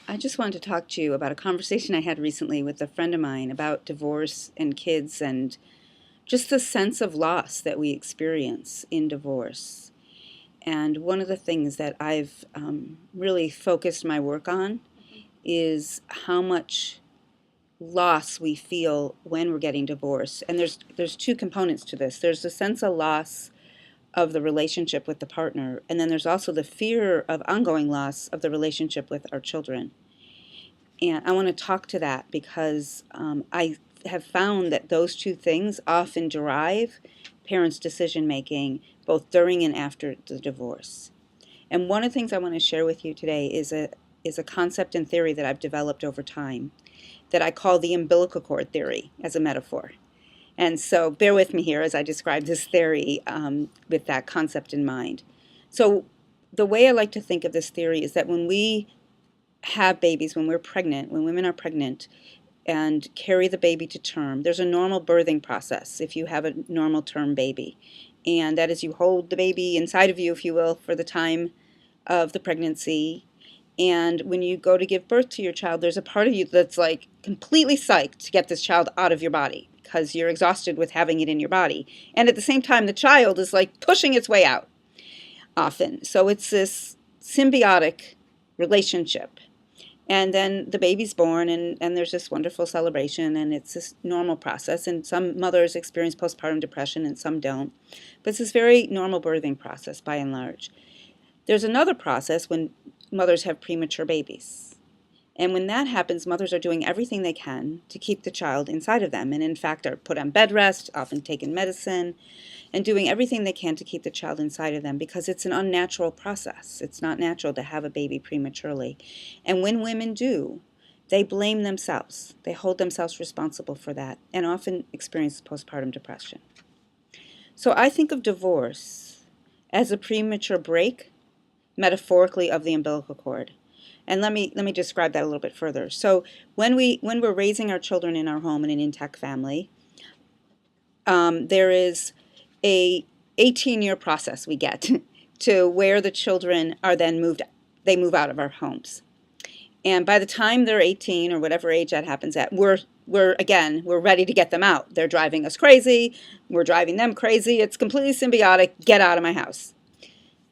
I just wanted to talk to you about a conversation I had recently with a friend of mine about divorce and kids and just the sense of loss that we experience in divorce. And one of the things that I've really focused my work on is how much loss we feel when we're getting divorced. And there's two components to this. There's the sense of loss of the relationship with the partner, and then there's also the fear of ongoing loss of the relationship with our children. And I want to talk to that because I have found that those two things often drive parents' decision making both during and after the divorce. And one of the things I want to share with you today is a concept and theory that I've developed over time that I call the umbilical cord theory as a metaphor. And so bear with me here as I describe this theory with that concept in mind. So the way I like to think of this theory is that when we have babies, when we're pregnant, when women are pregnant and carry the baby to term, there's a normal birthing process if you have a normal term baby. And that is you hold the baby inside of you, if you will, for the time of the pregnancy. And when you go to give birth to your child, there's a part of you that's like completely psyched to get this child out of your body because you're exhausted with having it in your body. And at the same time, the child is like pushing its way out often. So it's this symbiotic relationship. And then the baby's born, and there's this wonderful celebration, and it's this normal process. And some mothers experience postpartum depression and some don't. But it's this very normal birthing process by and large. There's another process when mothers have premature babies. And when that happens, mothers are doing everything they can to keep the child inside of them, and in fact are put on bed rest, often taking medicine, and doing everything they can to keep the child inside of them because it's an unnatural process. It's not natural to have a baby prematurely. And when women do, they blame themselves. They hold themselves responsible for that and often experience postpartum depression. So I think of divorce as a premature break, metaphorically, of the umbilical cord. And let me describe that a little bit further. So when we're raising our children in our home in an intact family, there is a 18-year process we get to where the children are then they move out of our homes. And by the time they're 18 or whatever age that happens at, we're ready to get them out. They're driving us crazy. We're driving them crazy. It's completely symbiotic. Get out of my house.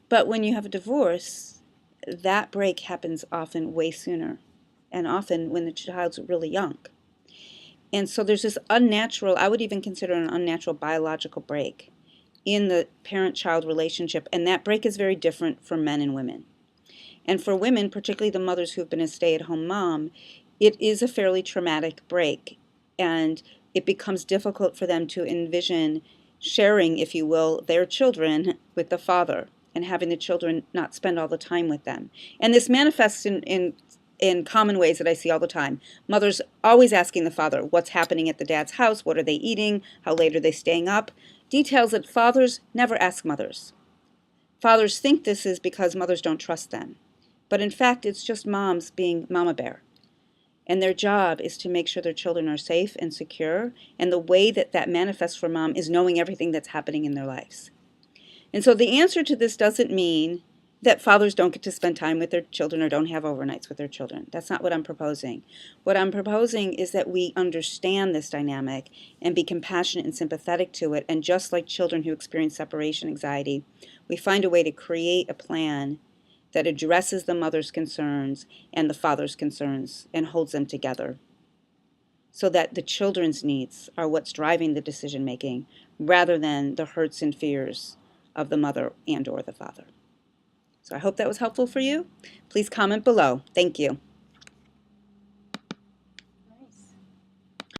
But when you have a divorce, that break happens often way sooner, and often when the child's really young. And so there's this unnatural, I would even consider an unnatural biological break in the parent-child relationship, and that break is very different for men and women. And for women, particularly the mothers who've been a stay-at-home mom, it is a fairly traumatic break, and it becomes difficult for them to envision sharing, if you will, their children with the father and having the children not spend all the time with them. And this manifests in common ways that I see all the time. Mothers always asking the father, what's happening at the dad's house? What are they eating? How late are they staying up? Details that fathers never ask mothers. Fathers think this is because mothers don't trust them. But in fact, it's just moms being mama bear. And their job is to make sure their children are safe and secure. And the way that that manifests for mom is knowing everything that's happening in their lives. And so the answer to this doesn't mean that fathers don't get to spend time with their children or don't have overnights with their children. That's not what I'm proposing. What I'm proposing is that we understand this dynamic and be compassionate and sympathetic to it. And just like children who experience separation anxiety, we find a way to create a plan that addresses the mother's concerns and the father's concerns and holds them together so that the children's needs are what's driving the decision making rather than the hurts and fears of the mother and or the father. So I hope that was helpful for you. Please comment below. Thank you.